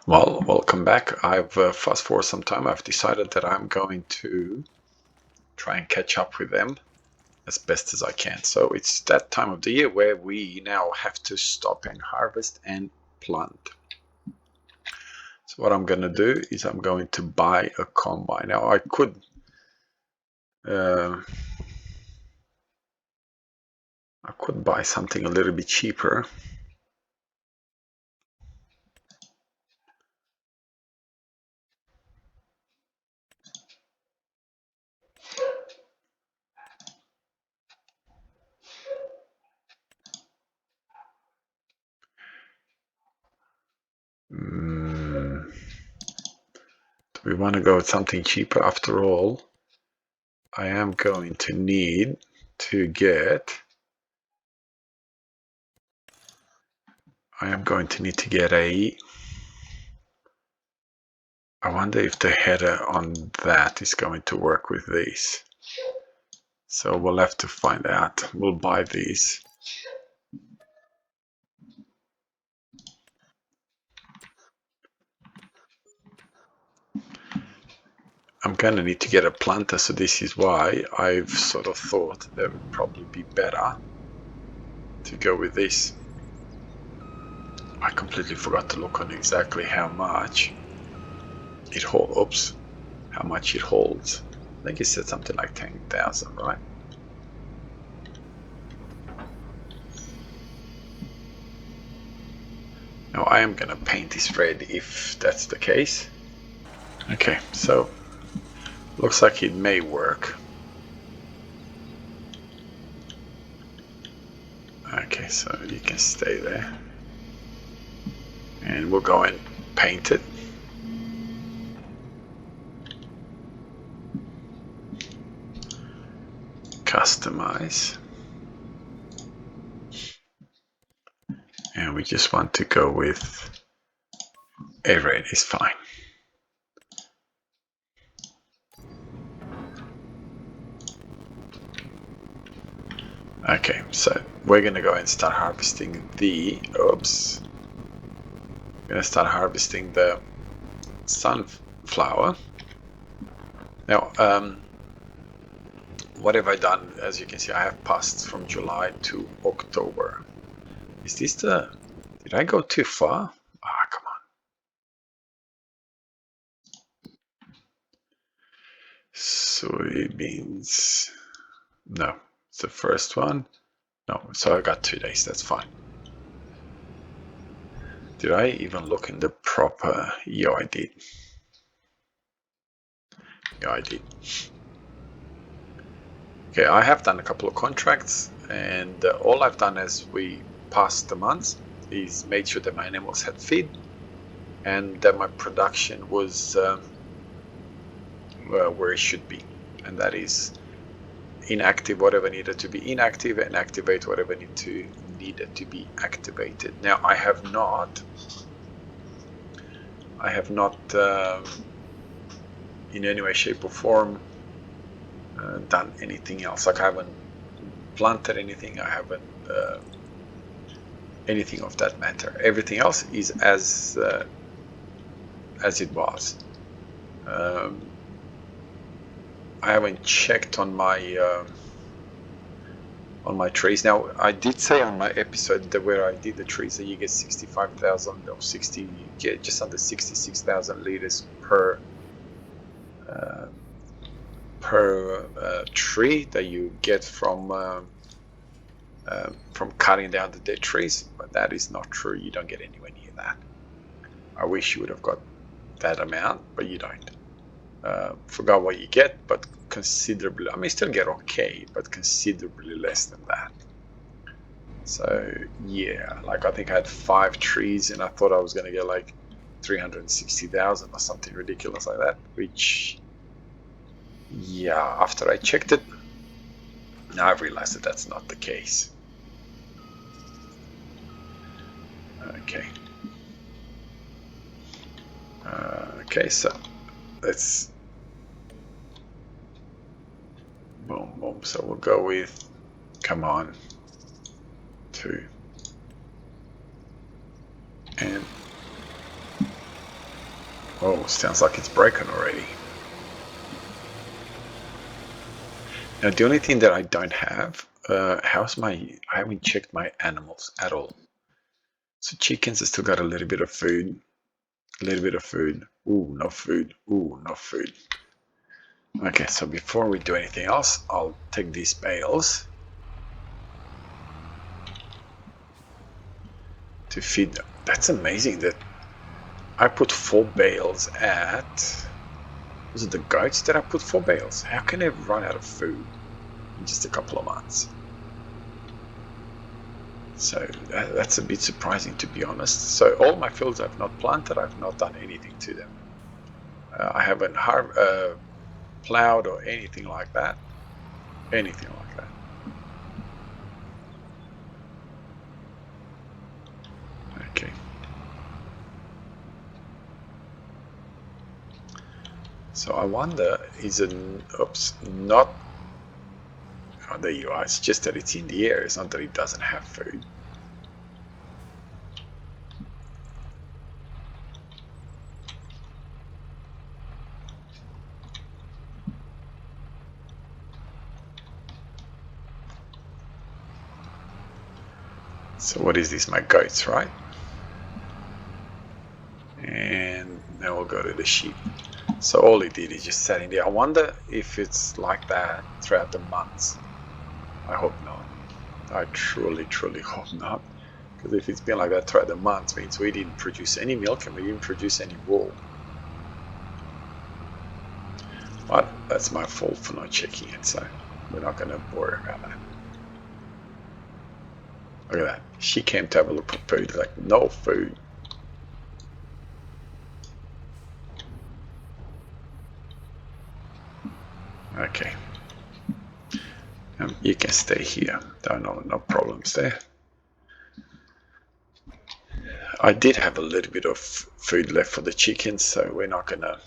Well, welcome back. I've fast forward some time. I've decided that I'm going to try and catch up with them as best as I can. So it's that time of the year where we now have to stop and harvest and plant. So what I'm going to do is I'm going to buy a combine. Now I could buy something a little bit cheaper. We want to go with something cheaper. After all, I am going to need to get a. I wonder if the header on that is going to work with these. So we'll have to find out. We'll buy these. I'm going to need to get a planter, so this is why I've sort of thought that it would probably be better to go with this. I completely forgot to look on exactly how much it holds. Oops, how much it holds. I think it said something like 10,000, right? Now I am going to paint this red if that's the case. Okay, so looks like it may work. Okay, so you can stay there. And we'll go and paint it. Customize. And we just want to go with a red is fine. Okay, so we're going to go and start harvesting the, oops, we're going to start harvesting the sunflower. Now, what have I done? As you can see, I have passed from July to October. Is this the, did I go too far? Ah, come on. Soybeans, no, it's the first one. No, so I got 2 days, that's fine. Did I even look in the proper? Yeah, I did. Yeah, I did. Okay, I have done a couple of contracts, and all I've done as we passed the months is made sure that my animals had feed and that my production was where it should be, and that is inactive whatever needed to be inactive and activate whatever needed to be activated. Now I have not in any way, shape or form done anything else. Like I haven't planted anything, I haven't anything of that matter. Everything else is as it was. I haven't checked on my trees. Now I did say on my episode that where I did the trees that you get 65,000 or 60, you get just under 66,000 liters per tree that you get from cutting down the dead trees, but that is not true. You don't get anywhere near that. I wish you would have got that amount, but you don't. Forgot what you get, but considerably, I mean, still get okay, but considerably less than that. So yeah, like I think I had 5 trees and I thought I was going to get like 360,000 or something ridiculous like that, which, yeah, after I checked it, now I've realized that that's not the case. Okay. Okay, so let's boom, boom. So we'll go with, come on, 2. And Oh, sounds like it's broken already. Now, the only thing that I don't have, I haven't checked my animals at all. So chickens have still got a little bit of food. A little bit of food. Ooh, no food. Ooh, no food. Okay, so before we do anything else, I'll take these bales to feed them. That's amazing that I put 4 bales at... Was it the goats that I put 4 bales? How can they run out of food in just a couple of months? So that's a bit surprising, to be honest. So all my fields I've not planted, I've not done anything to them. I haven't plowed or anything like that. Anything like that. Okay. So I wonder, is it, oops, not, oh, there you are. It's just that it's in the air. It's not that it doesn't have food. So what is this? My goats, right? And now we'll go to the sheep. So all it did is just sat in there. I wonder if it's like that throughout the months. I hope not. I truly, truly hope not. Because if it's been like that throughout the months, means we didn't produce any milk and we didn't produce any wool. But that's my fault for not checking it, so we're not going to worry about that. Look at that. She came to have a look at food, like no food. Okay. You can stay here. No problems there. I did have a little bit of food left for the chickens, so we're not gonna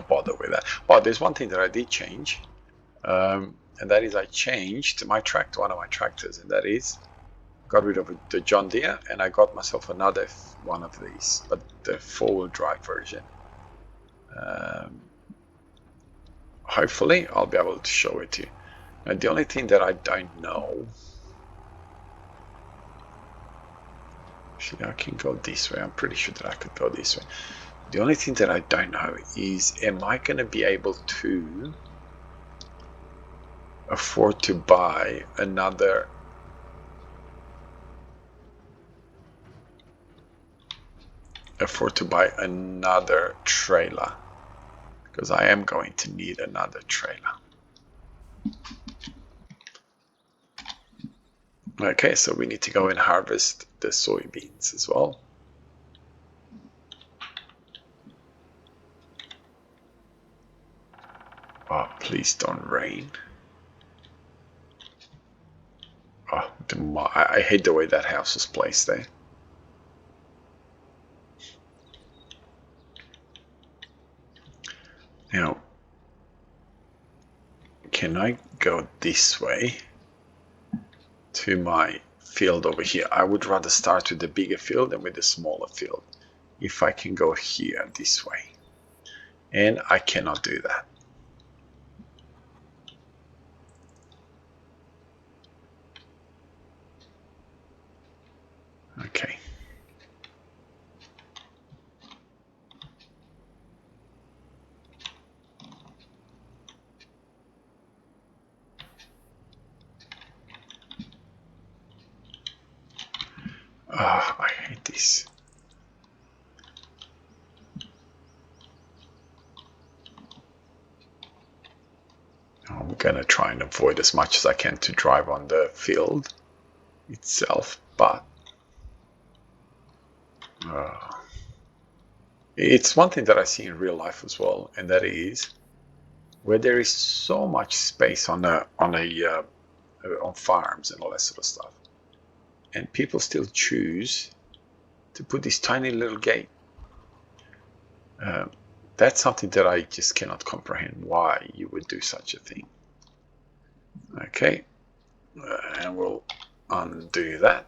bother with that. But there's one thing that I did change, and that is I changed my tractor, one of my tractors, and that is got rid of the John Deere, and I got myself another one of these, but the 4-wheel drive version. Hopefully I'll be able to show it to you. Now, the only thing that I don't know, actually I can go this way. I'm pretty sure that I could go this way. The only thing that I don't know is, am I going to be able to afford to buy another trailer? Because I am going to need another trailer. Okay, so we need to go and harvest the soybeans as well. Oh, please don't rain. Oh, I hate the way that house was placed there. Now, can I go this way to my field over here? I would rather start with the bigger field than with the smaller field. If I can go here this way. And I cannot do that. Okay. Oh, I hate this. I'm gonna try and avoid as much as I can to drive on the field itself, but it's one thing that I see in real life as well, and that is where there is so much space on farms and all that sort of stuff, and people still choose to put this tiny little gate. That's something that I just cannot comprehend why you would do such a thing. Okay, and we'll undo that.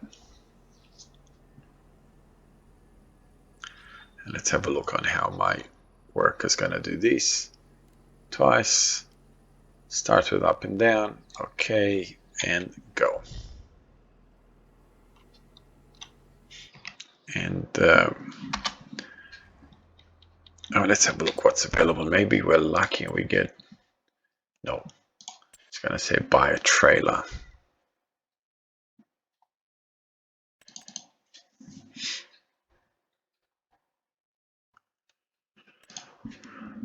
Let's have a look on how my worker's going to do this. Twice. Start with up and down. Okay, and go. And let's have a look what's available. Maybe we're lucky and we get, no, it's going to say buy a trailer.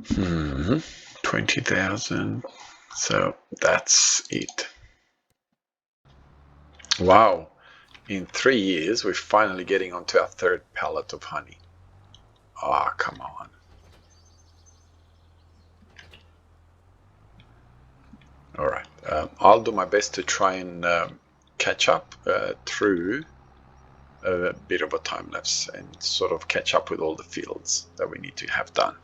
Hmm, 20,000. So that's it. Wow. In 3 years, we're finally getting onto our third pallet of honey. Ah, oh, come on. All right. I'll do my best to try and catch up through a bit of a time lapse and sort of catch up with all the fields that we need to have done.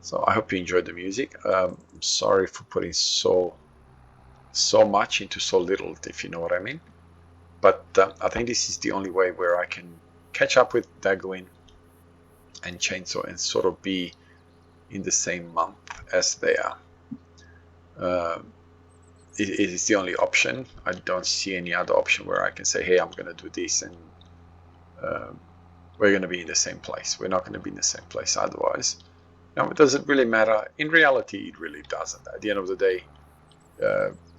So I hope you enjoyed the music. I'm sorry for putting so much into so little, if you know what I mean. But I think this is the only way where I can catch up with Daggerwin and Chainsaw and sort of be in the same month as they are. It is the only option. I don't see any other option where I can say, hey, I'm going to do this and we're going to be in the same place. We're not going to be in the same place otherwise. Now, it doesn't really matter. In reality, it really doesn't. At the end of the day,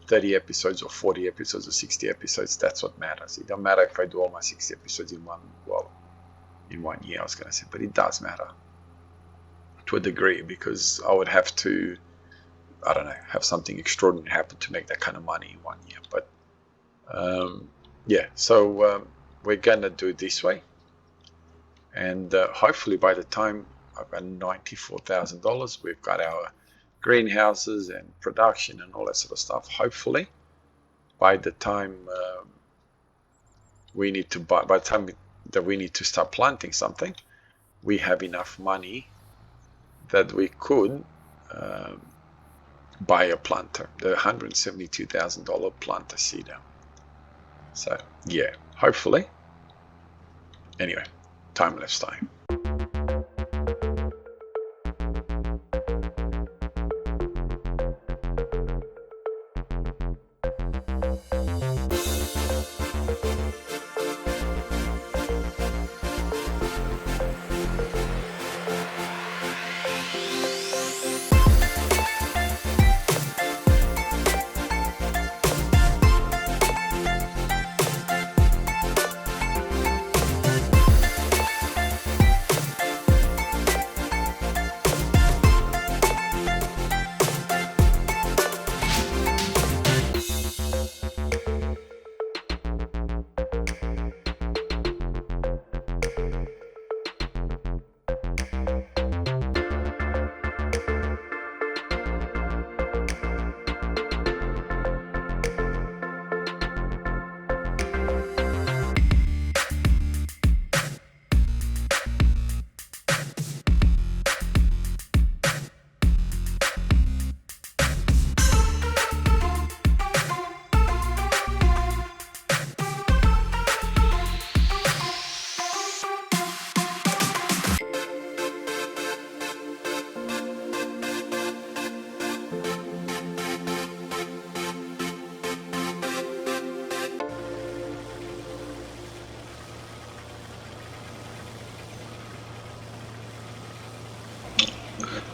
30 episodes or 40 episodes or 60 episodes, that's what matters. It don't matter if I do all my 60 episodes in 1 year, I was going to say, but it does matter to a degree, because I would have to, I don't know, have something extraordinary happen to make that kind of money in 1 year. But yeah, so we're going to do it this way. And hopefully by the time I've got $94,000, we've got our greenhouses and production and all that sort of stuff. Hopefully by the time we need to buy, by the time that we need to start planting something, we have enough money that we could buy a planter, the $172,000 planter seeder. So yeah, hopefully. Anyway, time-lapse time.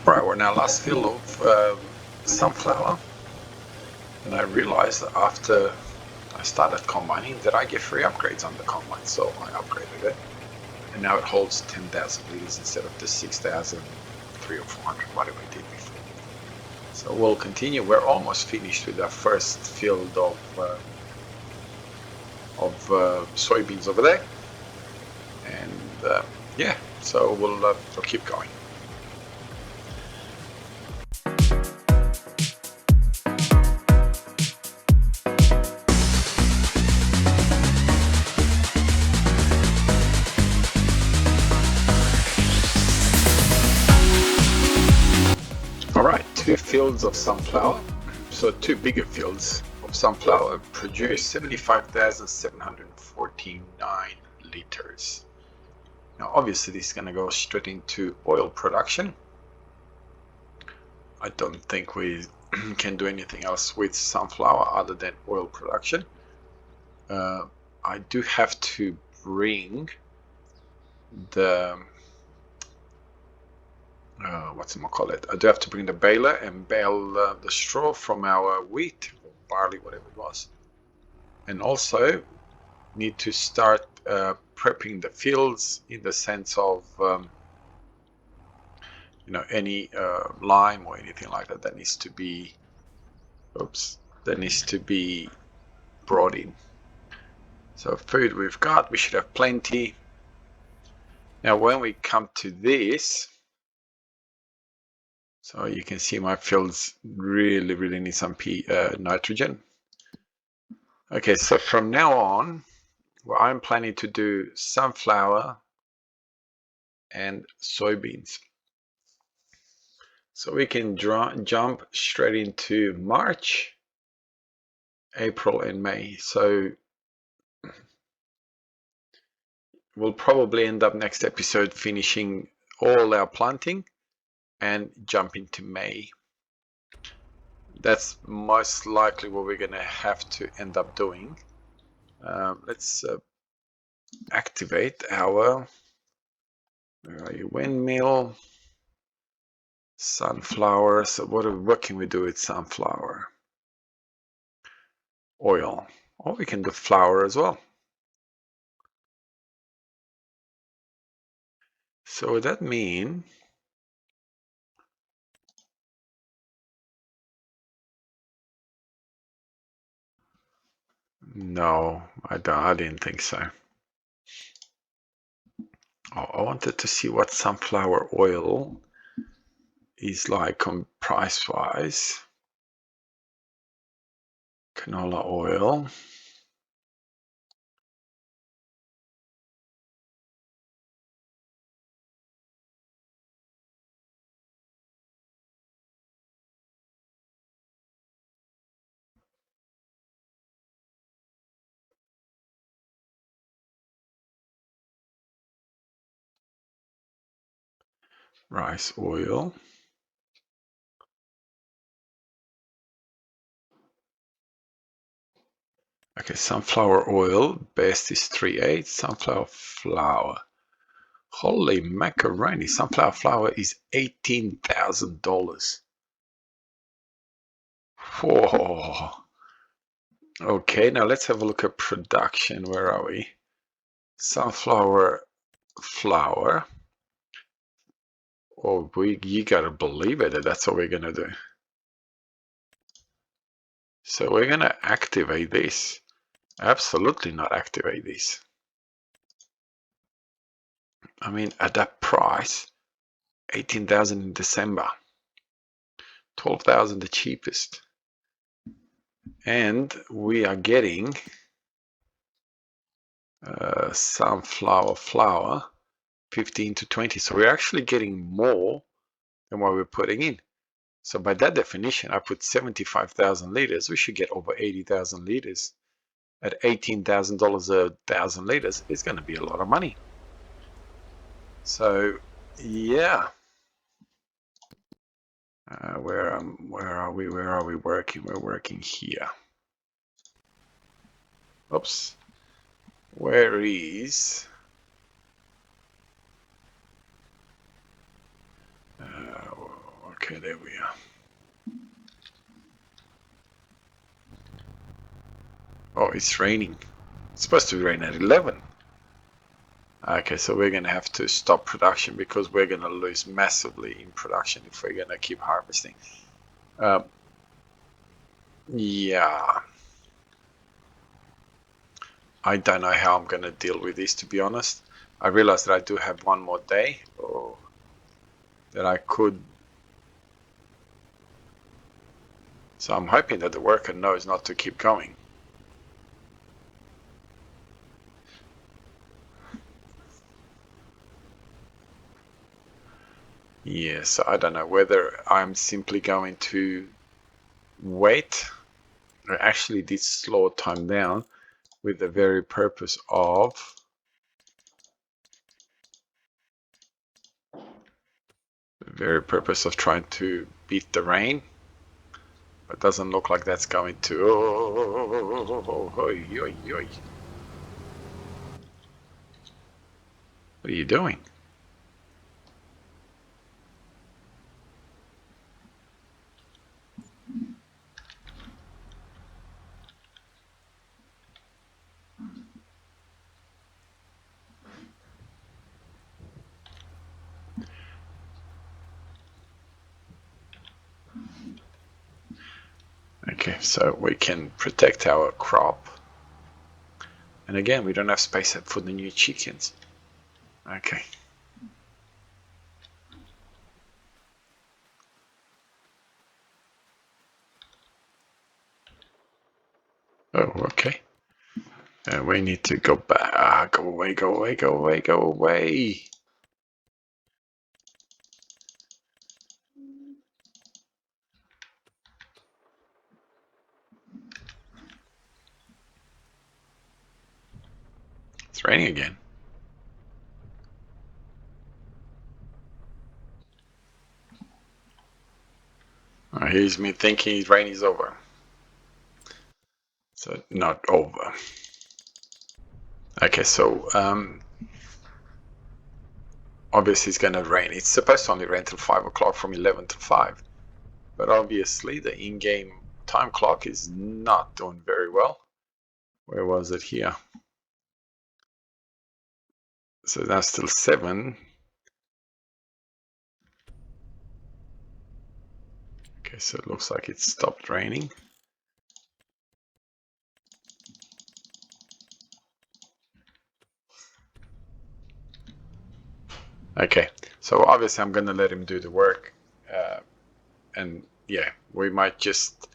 Right, we're in our last field of sunflower, and I realized that after I started combining that I get free upgrades on the combine, so I upgraded it, and now it holds 10,000 liters instead of the 6,300 or 400 whatever I did before. So we'll continue. We're almost finished with our first field of soybeans over there, and yeah, so we'll keep going. Alright, 2 fields of sunflower, so 2 bigger fields of sunflower produce 75,749 liters. Now obviously this is going to go straight into oil production. I don't think we can do anything else with sunflower other than oil production. I do have to bring the I do have to bring the baler and bale the straw from our wheat or barley, whatever it was, and also need to start prepping the fields in the sense of any lime or anything like that needs to be brought in. So food we've got, we should have plenty. Now when we come to this, so you can see my fields really need some nitrogen. Okay, so from now on, well, I'm planning to do sunflower and soybeans. So we can jump straight into March, April and May. So we'll probably end up next episode finishing all our planting and jump into May. That's most likely what we're going to have to end up doing. Let's activate our windmill, sunflower. So what can we do with sunflower? Oil. Or we can do flour as well. So would that mean no, I didn't think so. I wanted to see what sunflower oil is like price wise. Canola oil. Rice oil. Okay, sunflower oil, best is 3/8. Sunflower flour. Holy macaroni, sunflower flour is $18,000. Whoa. Okay, now let's have a look at production. Where are we? Sunflower flour. Oh, you gotta believe it, that's what we're gonna do. So we're gonna activate this. Absolutely not activate this. I mean, at that price, 18,000 in December, 12,000 the cheapest, and we are getting sunflower flour 15 to 20. So we're actually getting more than what we're putting in. So by that definition, I put 75,000 liters. We should get over 80,000 liters. At $18,000 a 1,000 liters, it's going to be a lot of money. So, yeah. Where are we? Where are we working? We're working here. Oops. Where is? Okay, there we are. Oh, it's raining. It's supposed to rain at 11. Okay, so we're going to have to stop production because we're going to lose massively in production if we're going to keep harvesting. Yeah. I don't know how I'm going to deal with this, to be honest. I realize that I do have one more day that I could. So I'm hoping that the worker knows not to keep going. Yeah, so I don't know whether I'm simply going to wait. I actually did slow time down with the very purpose of very purpose of trying to beat the rain. But doesn't look like that's going to. Oh, oi, oi, oi. What are you doing? Okay, so we can protect our crop. And again, we don't have space for the new chickens. Okay. Oh, okay. We need to go back. Ah, go away, go away, go away, go away. It's raining again. Here's me thinking rain is over. So not over. Okay, so obviously it's gonna rain. It's supposed to only rain till 5 o'clock from 11 to 5. But obviously the in-game time clock is not doing very well. Where was it here? So that's still 7. Okay, so it looks like it stopped raining. Okay, so obviously I'm gonna let him do the work, and yeah, I might just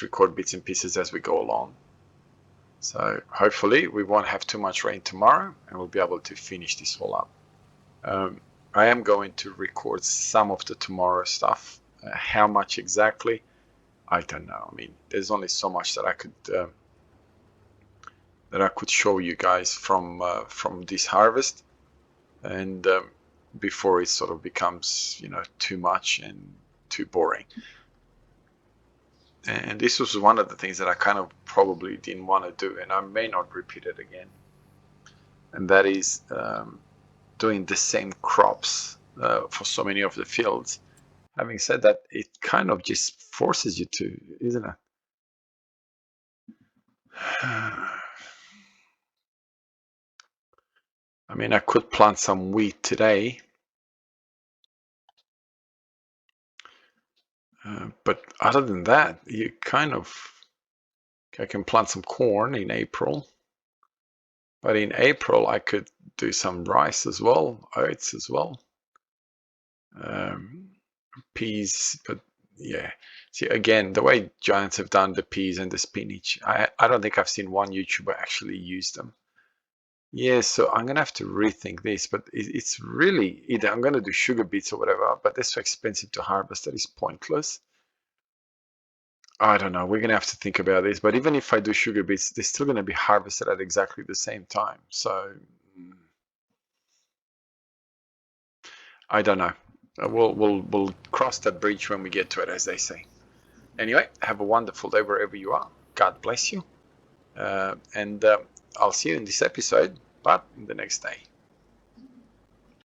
record bits and pieces as we go along. So hopefully we won't have too much rain tomorrow, and we'll be able to finish this all up. I am going to record some of the tomorrow stuff. How much exactly, I don't know. I mean, there's only so much that I could show you guys from this harvest, and before it sort of becomes too much and too boring. And this was one of the things that I kind of probably didn't want to do, and I may not repeat it again. And that is doing the same crops for so many of the fields. Having said that, it kind of just forces you to, isn't it? I mean, I could plant some wheat today, but other than that, I can plant some corn in April. But in April, I could do some rice as well, oats as well, peas. But yeah, see, again, the way giants have done the peas and the spinach, I don't think I've seen one YouTuber actually use them. Yeah, so I'm gonna have to rethink this, but it's really either I'm gonna do sugar beets or whatever, but they're so expensive to harvest that is pointless. I don't know. We're gonna have to think about this. But even if I do sugar beets, they're still gonna be harvested at exactly the same time. So I don't know. We'll cross that bridge when we get to it, as they say. Anyway, have a wonderful day wherever you are. God bless you, and I'll see you in this episode, but in the next day.